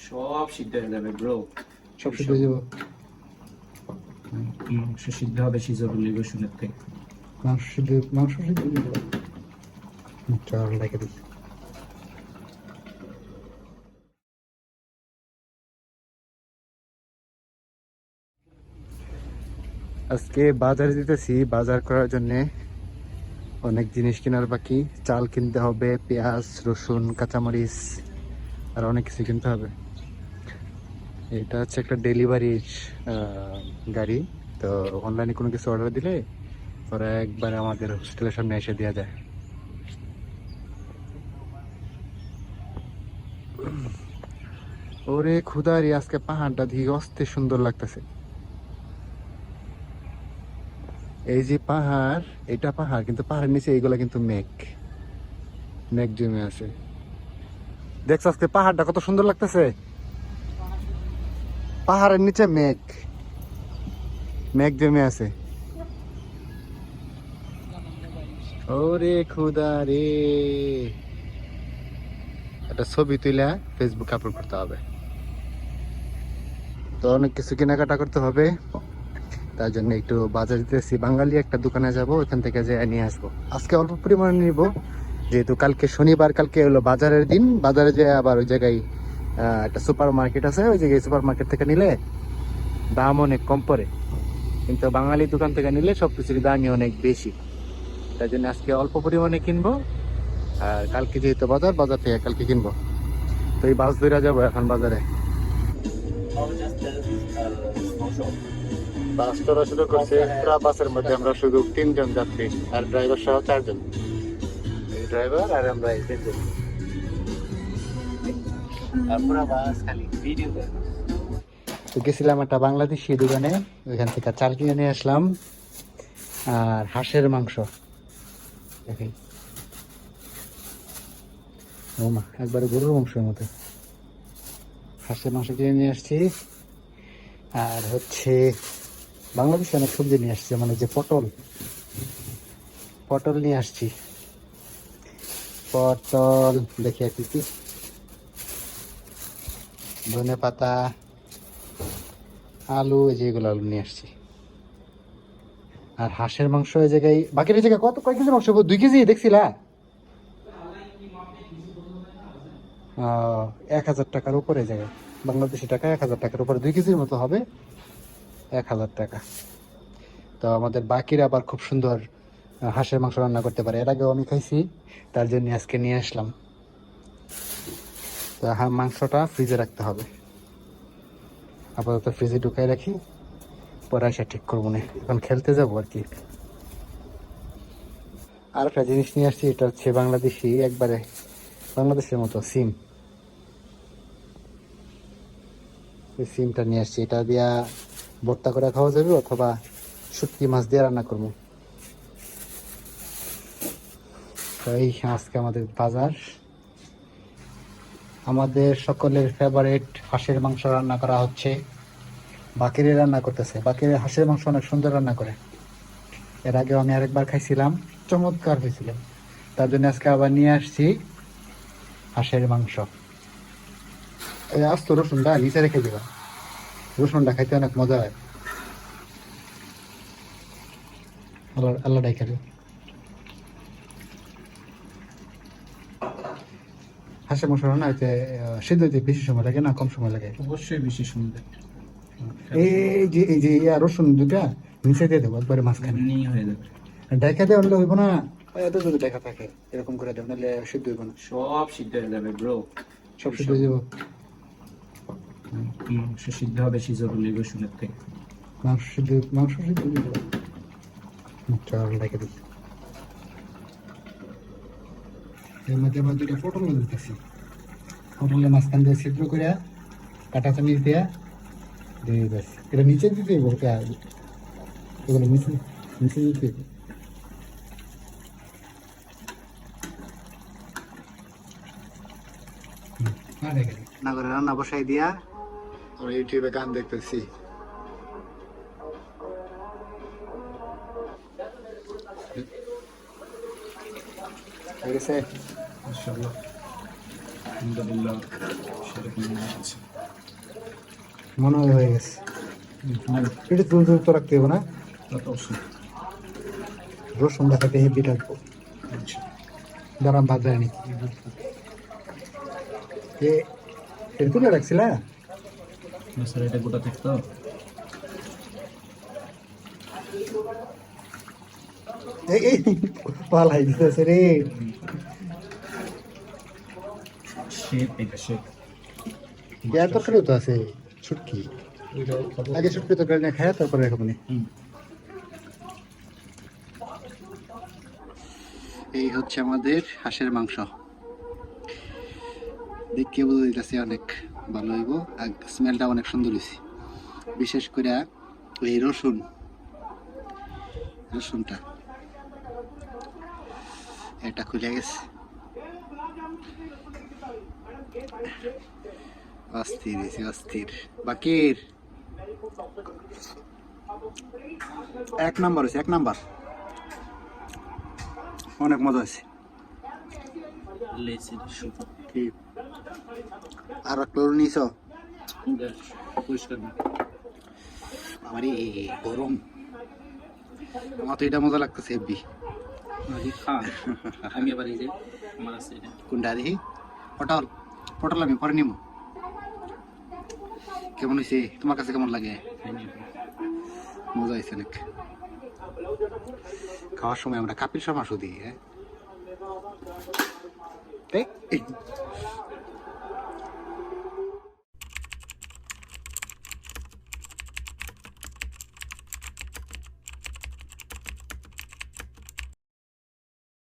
সব সিদ্ধ হয়ে যাবে ব্রো। সব সিদ্ধ হয়ে যাবো। মাংস সিদ্ধ হবে সিজরুল রসুনের থেকে। মাংস সিদ্ধ হয়ে যাবো। চল রেখে দিই। আজকে বাজারে যেতেছি বাজার করার জন্যে। অনেক জিনিস কেনার বাকি, চাল কিনতে হবে, পেঁয়াজ, রসুন, কাঁচামরিচ আর অনেক কিছু কিনতে হবে। এটা হচ্ছে একটা ডেলিভারির গাড়ি। তো অনলাইনে কোনো কিছু অর্ডার দিলে ওরা একবারে আমাদের হোস্টেলের সামনে এসে দেওয়া যায়। ওরে খুদারি, আজকে পাহাড়টা দিকে অস্থির সুন্দর লাগতেছে। এই যে পাহাড়, এটা পাহাড় কিন্তু পাহাড়ের নিচে এইগুলা কিন্তু মেঘ মেঘ জমে আছে। দেখছো আজকে পাহাড়টা কত সুন্দর লাগতেছে। পাহাড়ের নিচে মেঘ মেঘ জমে আছে। ওরে খুদা রে, একটা ছবি তুলে ফেসবুক আপলোড করতে হবে। তো অনেক কিছু কেনাকাটা করতে হবে, তার জন্য একটু বাজার দিতেছি। বাঙালি একটা দোকানে যাব, ওখান থেকে যে নিয়ে আসবো। আজকে অল্প পরিমাণে নিব, যেহেতু কালকে শনিবার, কালকে হলো বাজারের দিন। বাজারে যে আবার ওই জায়গায় একটা সুপার মার্কেট আছে, ওই জায়গায় সুপার মার্কেট থেকে নিলে দাম অনেক কম পড়ে, কিন্তু বাঙালি দোকান থেকে নিলে সবকিছুর দামই অনেক বেশি। তাই জন্য আজকে অল্প পরিমাণে কিনবো, আর কালকে যেহেতু বাজার, বাজার থেকে কালকে কিনবো। তো এই বাস ধরে যাবো এখন বাজারে। বাস চলা শুরু করছে। পুরা বাসের মধ্যে আমরা শুধু 3 জন যাত্রী, আর ড্রাইভার সহ 4 জন। ড্রাইভার আর আমরা এই 3 জন। পুরা বাস খালি ভিডিও করে। তো গেছিলাম একটা বাংলাদেশি দোকানে, ওইখান থেকে চাল কিনে নিয়ে আসলাম আর হাঁসের মাংস। দেখেন ও মা, একবারে গরুর মাংসের মতো হাঁসের মাংস কিনে নিয়ে আসছি। আর হচ্ছে বাংলাদেশে অনেক সবজি নিয়ে আসছি, মানে যে পটল পটল নিয়ে আসছি। পটল দেখি একটু কি, ধনে পাতা, আলু, এই যে এগুলো আলু নিয়ে আসছি। আর হাঁসের মাংস এই জায়গায়, বাকির এই জায়গায় কত কয় কেজি মাংস? 2 কেজি দেখছিলা? 1000 টাকার উপরে জায়গায়, বাংলাদেশি টাকা 1000 টাকার উপরে 2 কেজির মতো হবে, 1000 টাকা। তো আমাদের বাকিরা আবার খুব সুন্দর হাঁসের মাংস রান্না করতে পারে, এর আগেও আমি খাইছি, তার জন্য আজকে নিয়ে আসলাম। তো মাংসটা ফ্রিজে রাখতে হবে, আপাতত ফ্রিজে ঢুকাই রাখি, পরে এসে ঠিক করবো না, এখন খেলতে যাবো আর কি। আর একটা জিনিস নিয়ে আসছি, এটা হচ্ছে বাংলাদেশি, একবারে বাংলাদেশের মতো সিম। এই সিমটা নিয়ে আসছি, এটা দিয়া ভর্তা করে খাওয়া যাবে, অথবা শুটকি মাছ দিয়ে রান্না করবো। তো এই আজকে আমাদের বাজার। আমাদের সকলের ফেভারিট হাঁসের মাংস রান্না করা হচ্ছে, বাকিরে রান্না করতেছে। বাকিরে হাঁসের মাংস অনেক সুন্দর রান্না করে, এর আগেও আমি আরেকবার খাইছিলাম, চমৎকার হয়েছিল। তার জন্য আজকে আবার নিয়ে আসছি হাঁসের মাংস। এই আস্ত রসুনটা নিচে রেখে দিবা, রসুনটা খাইতে অনেক মজা হয়। আল্লাহ আল্লাহ ডাইকা দিও। হাঁসের মাংস রান্না হইতে সিদ্ধ হইতে বেশি সময় লাগে না কম সময় লাগে? অবশ্যই বেশি সুন্দর। এই যে রসুন দুটা নিচে দিয়ে দেবো একবারে মাঝখানে, নিয়ে হয়ে যাবে। ডাইকা দিয়ে আনলে হইব না, এত যদি ডাইকা থাকে এরকম করে দেব, নাহলে সিদ্ধ হইব না। সব সিদ্ধ হয়ে যাবে ব্রো। সব সিদ্ধ হয়ে যাবো। মাংস সিদ্ধ হবে সিজরুল রসুনের থেকে। মাংস সিদ্ধ হয়ে যাবো। চল ডাইকা দিই। এর মধ্যে আবার 2টা পটল দিতেছি, পটলের মাঝখান দিয়ে ছিদ্র করে কাটা চামিচ দিয়ে দিয়ে ব্যাস। এটা নিচে দিতে হইব, এগুলো নিচে নিচে দিতে হইব। রান্না করে রান্না বসাই দিয়া আমরা ইউটিউবে গান দেখতেছি। হয়ে গেছে। মাশাআল্লাহ, আলহামদুলিল্লাহ। সেরকম মনে হচ্ছে। মনে হয় হয়ে গেছে। আর একটু তুল তুল তো রাখতে হবে না? তা তো অবশ্যই। রসুন দেখাতে হেভি রাখবো। আচ্ছা। দাঁড়ান ভাত যায়নি। এটা তুলে রাখছিলা? না স্যার, এটা গোটা থাকতো। এই পালাই দিতেছে রে। শেপ, এটা শেপ। ইয়ার তরকারিও তো আছে, শুটকি। ওইটাও খাবো। আগে শুটকি তরকারি না খায় তারপরে খাবো নি। হুম। এই হচ্ছে আমাদের হাঁসের মাংস। দেখে বোঝা যাইতেছে অনেক ভালো হইব, আর স্মেলটা অনেক সুন্দর হয়েছে। বিশেষ করে এই রসুনটা এটা খুলে গেছে। অস্থির হয়েছে, অস্থির। বাকির এক নাম্বার হয়েছে, এক নাম্বার। অনেক মজা হয়েছে। লেসের সুতো। কি আর একটা নিছ? পরিষ্কার না। আমার গরম, আমার তো এটা মজা লাগতেছে হেব্বি। খান। আমি আবার এই যে আমার আছে এটা। কোনটা দেখি? পটল। পটল আমি পরে নিব। কেমন হয়েছে তোমার কাছে, কেমন লাগে? মজা হয়েছে অনেক। খাওয়ার সময় আমরা কাপিল শর্মা শুধু দিই। হ্যাঁ